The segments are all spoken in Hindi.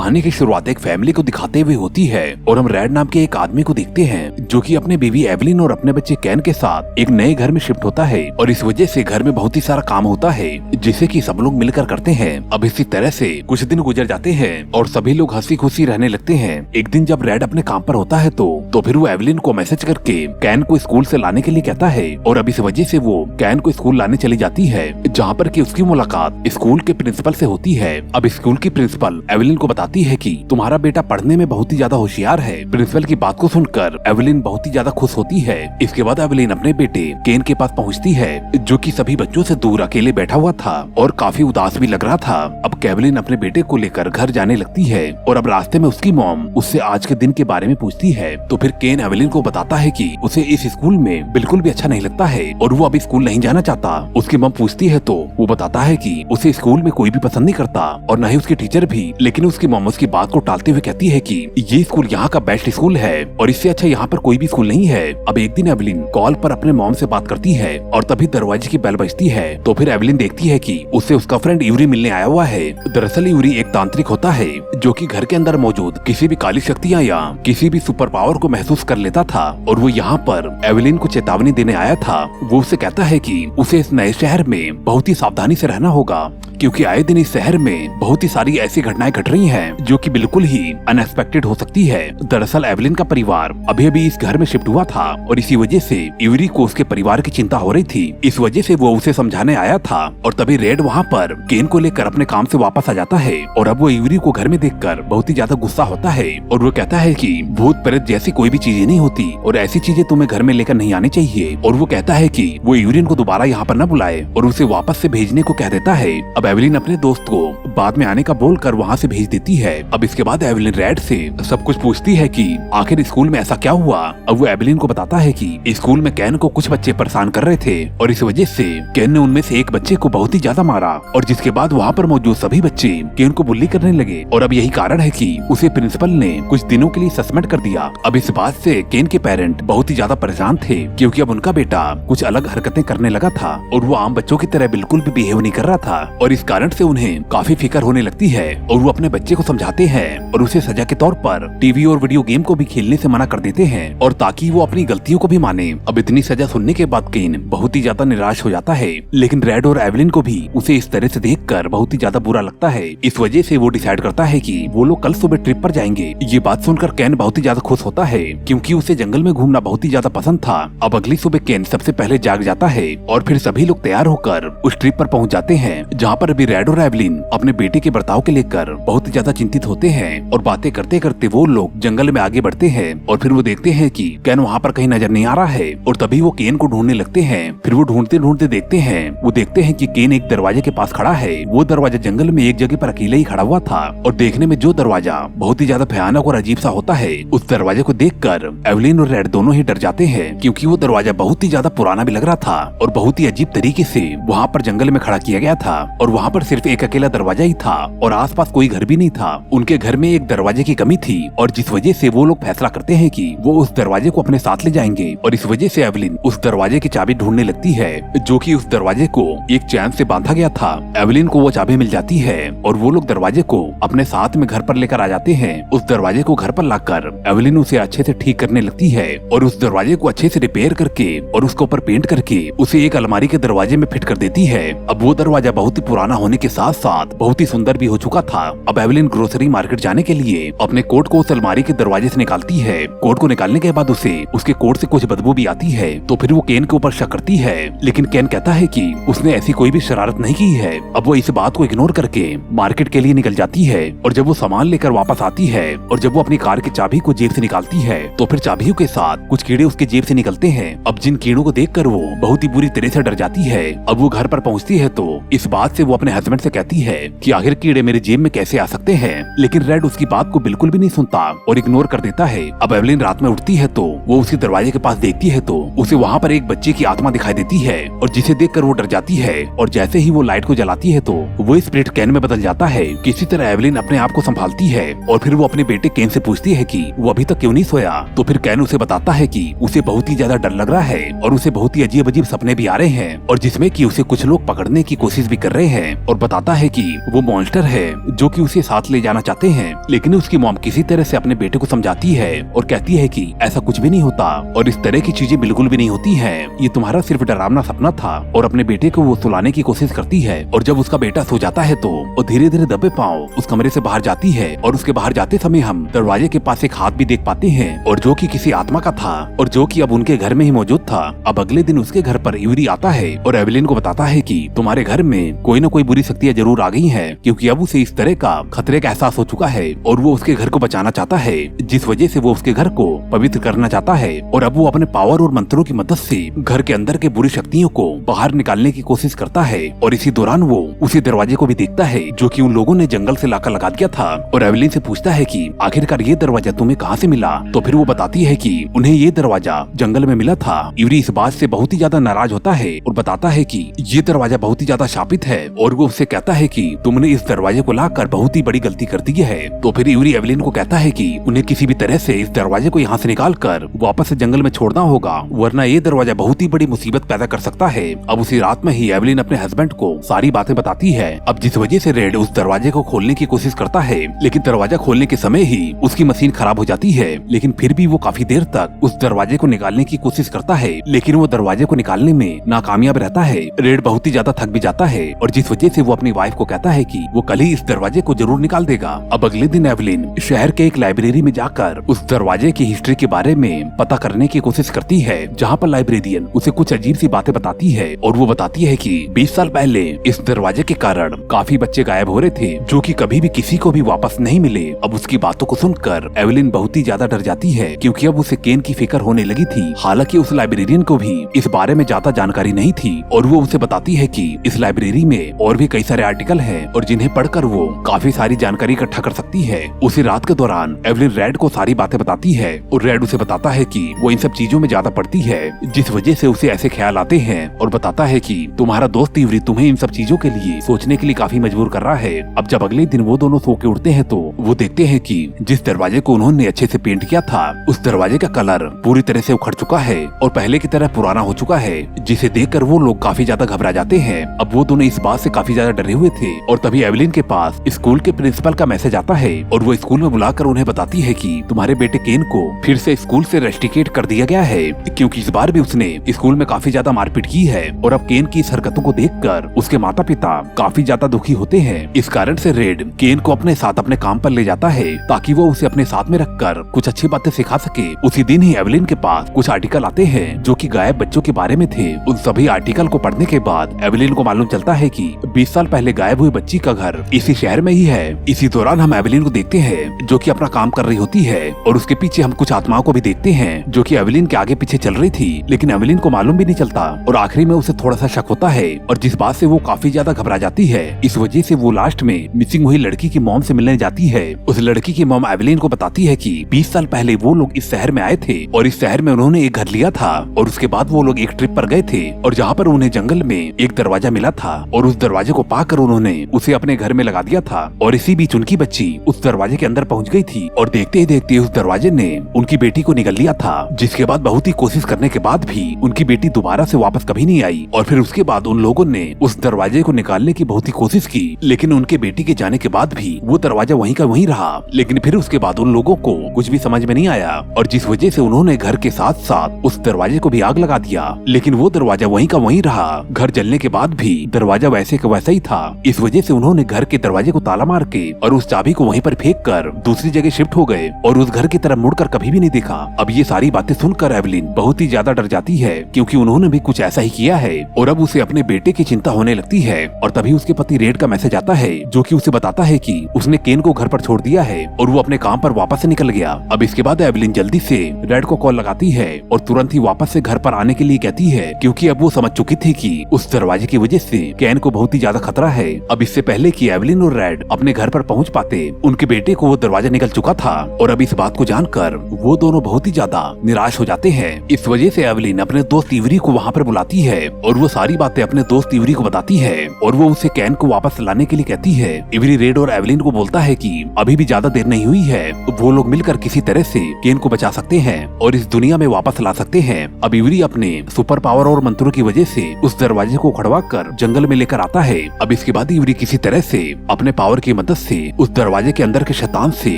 कहानी की शुरुआत एक फैमिली को दिखाते हुए होती है और हम रेड नाम के एक आदमी को देखते हैं जो कि अपने बीवी एवलिन और अपने बच्चे कैन के साथ एक नए घर में शिफ्ट होता है और इस वजह से घर में बहुत ही सारा काम होता है जिसे कि सब लोग मिलकर करते हैं। अब इसी तरह से कुछ दिन गुजर जाते हैं और सभी लोग हंसी खुशी रहने लगते हैं। एक दिन जब रेड अपने काम पर होता है तो फिर वो एवलिन को मैसेज करके कैन को स्कूल से लाने के लिए कहता है और अब इस वजह से वो कैन को स्कूल लाने चली जाती है, जहाँ पर कि उसकी मुलाकात स्कूल के प्रिंसिपल से होती है। अब स्कूल की प्रिंसिपल एवलिन को बताती है कि तुम्हारा बेटा पढ़ने में बहुत ही ज्यादा होशियार है। प्रिंसिपल की बात को सुनकर एवलिन बहुत ही ज्यादा खुश होती है। इसके बाद एवलिन अपने बेटे केन के पास पहुंचती है जो कि सभी बच्चों से दूर अकेले बैठा हुआ था और काफी उदास भी लग रहा था। अब केवलिन अपने बेटे को लेकर घर जाने लगती है और अब रास्ते में उसकी मॉम उससे आज के दिन के बारे में पूछती है तो फिर केन एवलिन को बताता है कि उसे इस स्कूल में बिल्कुल भी अच्छा नहीं लगता है और वो अभी स्कूल नहीं जाना चाहता। उसकी मॉम पूछती है तो वो बताता है कि उसे स्कूल में कोई भी पसंद नहीं करता और न ही उसके टीचर भी, लेकिन उसकी मॉम उसकी बात को टालते हुए कहती है कि ये स्कूल यहाँ का बेस्ट स्कूल है और इससे अच्छा यहाँ पर कोई भी स्कूल नहीं है। अब एक दिन एवलिन कॉल पर अपने मॉम से बात करती है और तभी दरवाजे की बेल बजती है तो फिर एवलिन देखती है कि उससे उसका फ्रेंड यूरी मिलने आया हुआ है। दरअसल यूरी एक तांत्रिक होता है जो कि घर के अंदर मौजूद किसी भी काली शक्तियाँ या किसी भी सुपर पावर को महसूस कर लेता था और वो यहाँ पर एवलिन को चेतावनी देने आया था। वो उसे कहता है कि उसे इस नए शहर में बहुत ही सावधानी से रहना होगा क्योंकि आए दिन इस शहर में बहुत ही सारी ऐसी घटनाएं घट रही हैं जो कि बिल्कुल ही अनएक्सपेक्टेड हो सकती है। दरअसल एवलिन का परिवार अभी अभी इस घर में शिफ्ट हुआ था और इसी वजह से यूरी को उसके परिवार की चिंता हो रही थी। इस वजह से वो उसे समझाने आया था और तभी रेड वहाँ पर केन को लेकर अपने काम से वापस आ जाता है और अब वो यूरी को घर में देखकर बहुत ही ज्यादा गुस्सा होता है और वो कहता है कि भूत प्रेत जैसी कोई भी चीजें नहीं होती और ऐसी चीजें तुम्हें घर में लेकर नहीं आनी चाहिए। और वो कहता है कि वो यूरिन को दोबारा यहाँ पर न बुलाए और उसे वापस से भेजने को कह देता है। अब एवलिन अपने दोस्त को बाद में आने का बोलकर वहाँ से भेज देती है। अब इसके बाद एवलिन रेड से सब कुछ पूछती है कि आखिर स्कूल में ऐसा क्या हुआ। अब वो एवलिन को बताता है कि स्कूल में कैन को कुछ बच्चे परेशान कर रहे थे और इस वजह से कैन ने उनमें से एक बच्चे को बहुत ही ज्यादा मारा और जिसके बाद वहाँ पर मौजूद सभी बच्चे कैन को बुल्ली करने लगे और अब यही कारण है कि उसे प्रिंसिपल ने कुछ दिनों के लिए सस्पेंड कर दिया। अब इस बात से केन के पेरेंट बहुत ही ज्यादा परेशान थे क्योंकि अब उनका बेटा कुछ अलग हरकतें करने लगा था और वो आम बच्चों की तरह बिल्कुल भी बिहेव नहीं कर रहा था और इस कारण से उन्हें काफी फिक्र होने लगती है और वो अपने बच्चे को समझाते हैं और उसे सजा के तौर पर टीवी और वीडियो गेम को भी खेलने से मना कर देते हैं और ताकि वो अपनी गलतियों को भी माने। अब इतनी सजा सुनने के बाद केन बहुत ही ज्यादा निराश हो जाता है, लेकिन रेड और एवलिन को भी उसे इस तरह से देखकर बहुत ही ज्यादा बुरा लगता है। इस वजह से वो डिसाइड करता है कि वो लोग कल सुबह ट्रिप पर जाएंगे। ये बात सुनकर केन बहुत ही ज्यादा खुश होता है क्योंकि उसे जंगल में घूमना बहुत ही ज्यादा पसंद था। अब अगली सुबह केन सबसे पहले जाग जाता है और फिर सभी लोग तैयार होकर उस ट्रिप पर पहुंच जाते हैं जहां पर अभी रेड और एवलिन अपने बेटे के बर्ताव के लेकर बहुत ही ज्यादा चिंतित होते हैं और बातें करते करते वो लोग जंगल में आगे बढ़ते हैं और फिर वो देखते हैं कि केन वहाँ पर कहीं नजर नहीं आ रहा है और तभी वो केन को ढूंढने लगते हैं। फिर वो ढूंढते ढूंढते देखते हैं कि केन एक दरवाजे के पास खड़ा है। वो दरवाजा जंगल में एक जगह पर अकेले ही खड़ा हुआ था और देखने में जो दरवाजा बहुत ही ज्यादा भयानक और अजीब सा होता है, उस दरवाजे को देखकर एवलिन और रेड दोनों ही डर जाते हैं क्योंकि वो दरवाजा बहुत ही ज्यादा पुराना भी लग रहा था और बहुत ही अजीब तरीके से वहाँ पर जंगल में खड़ा किया गया था और वहाँ पर सिर्फ एक अकेला दरवाजा ही था और आसपास कोई घर भी नहीं था। उनके घर में एक दरवाजे की कमी थी और जिस वजह से वो लोग फैसला करते हैं कि वो उस दरवाजे को अपने साथ ले जाएंगे और इस वजह से एवलिन उस दरवाजे की चाबी ढूंढने लगती है जो कि उस दरवाजे को एक चैन से बांधा गया था। एवलिन को वो चाबी मिल जाती है और वो लोग दरवाजे को अपने साथ में घर पर लेकर आ जाते हैं। उस दरवाजे को घर पर लाकर एवलिन उसे अच्छे से ठीक करने लगती है और उस दरवाजे को अच्छे से रिपेयर करके और उसके ऊपर पेंट करके उसे एक अलमारी के दरवाजे में फिट कर देती है। अब वो दरवाजा बहुत ही पुराना होने के साथ साथ बहुत ही सुंदर भी हो चुका था। अब एवलिन ग्रोसरी मार्केट जाने के लिए अपने कोट को उस अलमारी के दरवाजे से निकालती है। कोट को निकालने के बाद उसे उसके कोट से कुछ बदबू भी आती है तो फिर वो केन के ऊपर शक करती है, लेकिन केन कहता है कि उसने ऐसी कोई भी शरारत नहीं की है। अब वो इस बात को इग्नोर करके मार्केट के लिए निकल जाती है और जब वो सामान लेकर वापस आती है और जब वो अपनी कार की चाबी को जेब से निकालती है तो फिर चाबियों के साथ कुछ कीड़े उसके जेब से निकलते हैं। अब जिन कीड़ों को देखकर वो बहुत ही बुरी तरह से डर जाती है। अब वो घर पर पहुंचती है तो इस बात से वो अपने हस्बैंड से कहती है कि आखिर कीड़े मेरे जेब में कैसे आ सकते हैं, लेकिन रेड उसकी बात को बिल्कुल भी नहीं सुनता और इग्नोर कर देता है। अब एवलिन रात में उठती है तो वो उसी दरवाजे के पास देखती है तो उसे वहाँ पर एक बच्चे की आत्मा दिखाई देती है और जिसे देखकर वो डर जाती है और जैसे ही वो लाइट को जलाती है तो वो स्पिरिट कैन में बदल जाता है। किसी तरह एवलिन अपने आप को संभालती है और फिर वो अपने बेटे केन से पूछती है कि वो अभी तक क्यों नहीं सोया। तो फिर कैन उसे बताता है कि उसे बहुत ही ज्यादा डर लग रहा है और उसे बहुत ही अजीब अजीब सपने भी आ रहे हैं और जिसमें कि उसे कुछ लोग पकड़ने की कोशिश भी कर रहे हैं और बताता है कि वो मॉन्स्टर है जो कि उसे साथ ले जाना चाहते हैं, लेकिन उसकी मॉम किसी तरह से अपने बेटे को समझाती है और कहती है कि ऐसा कुछ भी नहीं होता और इस तरह की चीजें बिल्कुल भी नहीं होती है, ये तुम्हारा सिर्फ डरावना सपना था। और अपने बेटे को वो सुलाने की कोशिश करती है और जब उसका बेटा सो जाता है तो वो धीरे धीरे दबे पांव उस कमरे से बाहर जाती है और उसके बाहर जाते समय हम दरवाजे के पास एक हाथ भी देख पाते हैं और जो कि किसी आत्मा का था और जो कि अब उनके घर में ही मौजूद था। अब अगले दिन उसके घर पर यूरी आता है और एवेलिन को बताता है कि तुम्हारे घर में कोई न कोई बुरी शक्तियां जरूर आ गई हैं, क्योंकि अब उसे इस तरह का खतरे का एहसास हो चुका है और वो उसके घर को बचाना चाहता है, जिस वजह से वो उसके घर को पवित्र करना चाहता है। और अब वो अपने पावर और मंत्रों की मदद से घर के अंदर के बुरी शक्तियों को बाहर निकालने की कोशिश करता है। और इसी दौरान वो उसी दरवाजे को भी देखता है जो कि उन लोगों ने जंगल से लाकर लगा दिया था और एवेलिन से पूछता है कि आखिरकार ये दरवाजा तुम्हें कहाँ से मिला। तो फिर वो बताती है कि उन्हें ये दरवाजा जंगल में मिला था। यूरी इस बात से बहुत ही ज्यादा नाराज होता है और बताता है कि ये दरवाजा बहुत ही ज्यादा शापित है और वो उससे कहता है कि तुमने इस दरवाजे को लाकर बहुत ही बड़ी गलती कर दी है। तो फिर यूरी एवेलिन को कहता है कि उन्हें किसी भी तरह से इस दरवाजे को यहाँ से निकाल कर वापस से जंगल में छोड़ना होगा, वरना ये दरवाजा बहुत ही बड़ी मुसीबत पैदा कर सकता है। अब उसी रात में ही एवेलिन अपने हस्बैंड को सारी बातें बताती है। अब जिस वजह से रेड उस दरवाजे को खोलने की कोशिश करता है, लेकिन दरवाजा खोलने के समय ही उसकी मशीन खराब हो जाती है, लेकिन फिर भी वो काफी देर तक उस दरवाजे को निकालने की कोशिश करता है, लेकिन वो दरवाजे को निकालने में नाकामयाब रहता है। रेड बहुत ही ज्यादा थक भी जाता है और जिस वजह से वो अपनी वाइफ को कहता है कि वो कल ही इस दरवाजे को जरूर निकाल देगा। अब अगले दिन एवेलिन शहर के एक लाइब्रेरी में जाकर उस दरवाजे की हिस्ट्री के बारे में पता करने की कोशिश करती है, जहाँ पर लाइब्रेरियन उसे कुछ अजीब सी बातें बताती है और वो बताती है कि 20 साल पहले इस दरवाजे के कारण काफी बच्चे गायब हो रहे थे जो कि कभी भी किसी को भी वापस नहीं मिले। अब उसकी बातों को सुनकर एवेलिन बहुत ही ज्यादा डर जाती है, क्योंकि अब उसे केन की फिक्र होने लगी थी। हालांकि उस लाइब्रेरियन को भी इस बारे में ज्यादा जानकारी नहीं थी और वो उसे बताती है कि इस लाइब्रेरी में और भी कई सारे आर्टिकल हैं और जिन्हें पढ़कर वो काफी सारी जानकारी इकट्ठा कर सकती है। उसी रात के दौरान एवेलिन रेड को सारी बातें बताती है और रेड उसे बताता है कि वो इन सब चीजों में ज्यादा पड़ती है, जिस वजह से उसे ऐसे ख्याल आते हैं और बताता है कि तुम्हारा दोस्त यूरी तुम्हें इन सब चीजों के लिए सोचने के लिए काफी मजबूर कर रहा है। अब जब अगले दिन वो दोनों सो के उठते हैं तो वो देखते हैं कि जिस दरवाजे को उन्होंने अच्छे से पेंट किया था उस दरवाजे का कलर पूरी तरह से उखड़ चुका है और पहले की तरह पुराना हो चुका है, जिसे देखकर वो लोग काफी ज्यादा घबरा जाते हैं। अब वो दोनों इस बात से काफी ज्यादा डरे हुए थे और तभी एवेलिन के पास स्कूल के प्रिंसिपल का मैसेज आता है और वो स्कूल में बुलाकर उन्हें बताती है कि तुम्हारे बेटे केन को फिर से स्कूल से रेस्टिकेट कर दिया गया है, क्योंकि इस बार भी उसने स्कूल में काफी ज्यादा मारपीट की है और अब केन की इस हरकतों को देखकर उसके माता पिता काफी ज्यादा दुखी होते हैं। इस कारण से रेड केन को अपने साथ अपने काम पर ले जाता है ताकि वो उसे अपने साथ में रखकर कुछ अच्छी बातें सिखा सके। उसी दिन ही एवेलिन के पास कुछ आर्टिकल आते हैं जो कि गायब बच्चों के बारे में थे। उन सभी आर्टिकल को पढ़ने के बाद एवेलिन को मालूम चलता है कि 20 साल पहले गायब हुई बच्ची का घर इसी शहर में ही है। इसी दौरान हम एवेलिन को देखते हैं जो कि अपना काम कर रही होती है और उसके पीछे हम कुछ आत्माओं को भी देखते हैं जो कि एवेलिन के आगे पीछे चल रही थी, लेकिन एवेलिन को मालूम भी नहीं चलता और आखिरी में उसे थोड़ा सा शक होता है और जिस बात से वो काफी ज्यादा घबरा जाती है, इस वजह से वो लास्ट में मिसिंग हुई लड़की की मॉम से मिलने जाती है। उस लड़की की मॉम एवेलिन को बताती है कि 20 साल पहले वो लोग इस शहर में आए थे और इस शहर में उन्होंने एक घर लिया था और उसके बाद वो लोग एक ट्रिप पर गए थे और जहाँ पर उन्हें जंगल में एक दरवाजा मिला था और उस दरवाजे को पाकर उन्होंने उसे अपने घर में लगा दिया था और इसी बीच उनकी बच्ची उस दरवाजे के अंदर पहुँच गई थी और देखते ही देखते उस दरवाजे ने उनकी बेटी को निगल लिया था, जिसके बाद बहुत ही कोशिश करने के बाद भी उनकी बेटी दोबारा से वापस कभी नहीं आई। और फिर उसके बाद उन लोगों ने उस दरवाजे को निकालने की बहुत ही कोशिश की, लेकिन उनके बेटी के जाने के बाद भी वो दरवाजा वहीं का वहीं रहा। लेकिन फिर उसके बाद उन लोगों को कुछ भी समझ में नहीं आया और जिस वजह से उन्होंने घर के साथ साथ उस दरवाजे को भी आग लगा दिया, लेकिन वो दरवाजा वहीं का वहीं रहा। घर जलने के बाद भी दरवाजा वैसे का वैसा ही था। इस वजह से उन्होंने घर के दरवाजे को ताला मार के और उस चाबी को वहीं पर फेंक कर दूसरी जगह शिफ्ट हो गए और उस घर की तरफ मुड़कर कभी भी नहीं देखा। अब ये सारी बातें सुनकर एवेलिन बहुत ही ज्यादा डर जाती है, क्योंकि उन्होंने भी कुछ ऐसा ही किया है और अब उसे अपने बेटे की चिंता होने लगती है। और तभी उसके पति रेड का मैसेज आता है जो कि उसे बताता है कि उसने केन को घर पर छोड़ दिया है और वो अपने काम पर वापस से निकल गया। अब इसके बाद एवेलिन जल्दी से रेड को कॉल लगाती है और तुरंत ही वापस से घर पर आने के लिए कहती है, क्योंकि अब वो समझ चुकी थी कि उस दरवाजे की वजह से केन को बहुत ही ज्यादा खतरा है। अब इससे पहले कि एवेलिन और रेड अपने घर पर पहुंच पाते, उनके बेटे को वो दरवाजा निकल चुका था और अब इस बात को जानकर वो दोनों बहुत ही ज्यादा निराश हो जाते हैं। इस वजह से एवेलिन अपने दोस्त यूरी को वहाँ पर बुलाती है और वो सारी बातें अपने दोस्त यूरी को बताती है और वो उसे केन को वापस लाने के लिए कहती है। यूरी रेड और एवेलिन को बोलता है कि अभी भी ज्यादा देर नहीं हुई है, वो लोग मिलकर किसी तरह से केन को बचा सकते हैं और इस दुनिया में वापस ला सकते हैं। अब यूरी अपने सुपर पावर और मंत्रों की वजह से उस दरवाजे को उखड़वा कर जंगल में लेकर आता है। अब इसके बाद यूरी इवरी किसी तरह से अपने पावर की मदद से उस दरवाजे के अंदर के शैतान से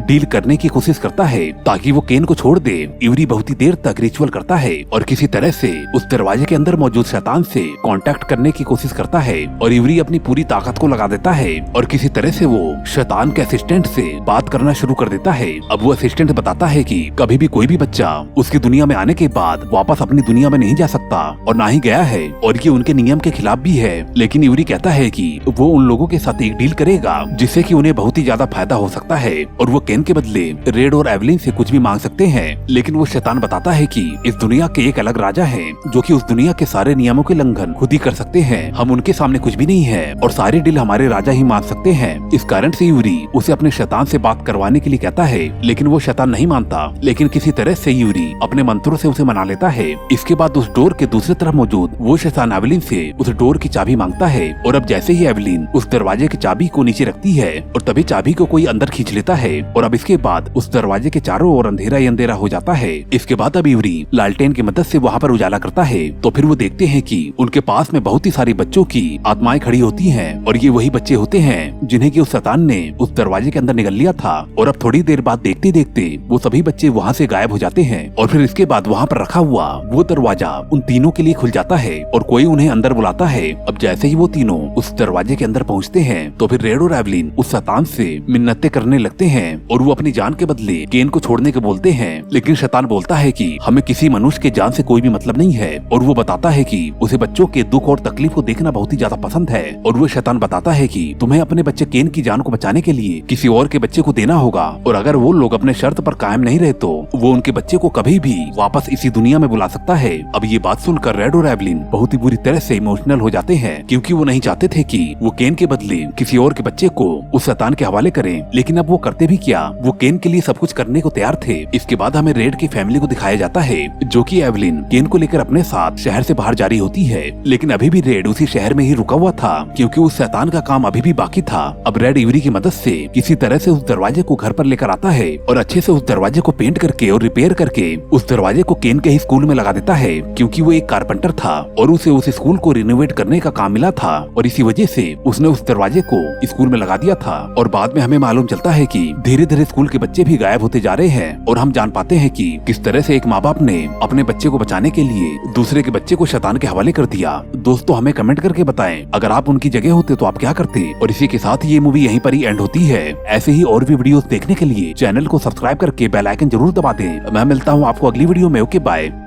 डील करने की कोशिश करता है ताकि वो केन को छोड़ दे। इवरी बहुत ही देर तक रिचुअल करता है और किसी तरह से उस दरवाजे के अंदर मौजूद शैतान से कांटेक्ट करने की कोशिश करता है और इवरी अपनी पूरी ताकत को लगा देता है और किसी तरह से वो शैतान के असिस्टेंट से बात करना शुरू कर देता है। अब वो असिस्टेंट बताता है कि कभी भी कोई भी बच्चा उसकी दुनिया में आने के बाद वापस अपनी दुनिया में नहीं जा सकता और ना ही गया है और ये उनके नियम के खिलाफ भी है। लेकिन इवरी कहता है कि वो उन लोगों के साथ एक डील करेगा जिससे कि उन्हें बहुत ही ज्यादा फायदा हो सकता है और वो केन के बदले रेड और एवलिन से कुछ भी मांग सकते हैं। लेकिन वो शैतान बताता है कि इस दुनिया के एक अलग राजा है जो कि उस दुनिया के सारे नियमों के उल्लंघन खुद ही कर सकते हैं। हम उनके सामने कुछ भी नहीं है और सारे डील हमारे राजा ही मान सकते हैं। इस कारण से यूरी उसे अपने शैतान से बात करवाने के लिए कहता है, लेकिन वो शैतान नहीं मानता। लेकिन किसी तरह से यूरी अपने मंत्रों से उसे मना लेता है। इसके बाद उस डोर के दूसरी तरफ मौजूद वो शैतान एवलिन से उस डोर की चाबी मांगता है और अब जैसे ही एवलिन उस दरवाजे की चाबी को नीचे रखती है और तभी चाबी को कोई अंदर खींच लेता है और अब इसके बाद उस दरवाजे के चारों ओर अंधेरा ही अंधेरा हो जाता है। इसके बाद अब यूरी लालटेन की मदद से वहाँ पर उजाला करता है तो फिर वो देखते हैं कि उनके पास में बहुत ही सारी बच्चों की आत्माएं खड़ी होती हैं और ये वही बच्चे होते हैं जिन्हें कि उस शैतान ने उस दरवाजे के अंदर निगल लिया था। और अब थोड़ी देर बाद देखते देखते वो सभी बच्चे वहाँ से गायब हो जाते हैं और फिर इसके बाद वहाँ पर रखा हुआ वो दरवाजा उन तीनों के लिए खुल जाता है और कोई उन्हें अंदर बुलाता है। अब जैसे ही वो तीनों उस दरवाजे के अंदर पहुँचते हैं तो फिर रेड और एवलिन उस शैतान से मिन्नतें करने लगते हैं और वो अपनी जान के बदले केन को छोड़ने के बोलते हैं। लेकिन शैतान बोलता है कि हमें किसी मनुष्य के जान से कोई भी मतलब नहीं है और वो बताता है कि उसे बच्चों के दुख और तकलीफ को देखना बहुत ही ज्यादा पसंद है। और वो शैतान बताता है कि तुम्हें अपने बच्चे केन की जान को बचाने के लिए किसी और के बच्चे को देना होगा और अगर वो लोग अपने शर्त पर कायम नहीं रहे तो वो उनके बच्चे को कभी भी वापस इसी दुनिया में बुला सकता है। अब ये बात सुनकर रेड और एवलिन बहुत ही बुरी तरह से इमोशनल हो जाते हैं क्योंकि वो नहीं चाहते थे कि वो केन के बदले किसी और के बच्चे को उस शैतान के हवाले करें। लेकिन अब वो करते भी क्या, वो केन के लिए सब कुछ करने को तैयार थे। इसके बाद हमें रेड की फैमिली को दिखाया जाता है जो कि एवलिन केन को लेकर अपने साथ शहर से बाहर जा रही होती है। लेकिन अभी भी रेड उसी शहर में ही रुका हुआ था क्योंकि उस शैतान का काम अभी भी बाकी था। अब रेड इवरी की मदद से किसी तरह से उस दरवाजे को घर पर लेकर आता है और अच्छे से उस दरवाजे को पेंट करके और रिपेयर करके उस दरवाजे को केन के ही स्कूल में लगा देता है क्योंकि वो एक कारपेंटर था और उसे उस स्कूल को रिनोवेट करने का काम मिला था और इसी वजह से उसने उस दरवाजे को स्कूल में लगा दिया था। और बाद में हमें मालूम चलता है कि धीरे धीरे स्कूल के बच्चे भी गायब होते जा रहे हैं और हम जान पाते हैं कि किस तरह से एक माँ बाप ने अपने बच्चे को बचाने के लिए दूसरे के बच्चे को शैतान के हवाले कर दिया। दोस्तों हमें कमेंट करके बताएं अगर आप उनकी जगह होते तो आप क्या करते। और इसी के साथ ये मूवी यहीं पर ही एंड होती है। ऐसे ही और भी वीडियोस देखने के लिए चैनल को सब्सक्राइब करके बेल आइकन जरूर दबा दें। मैं मिलता हूँ आपको अगली वीडियो में। Okay bye.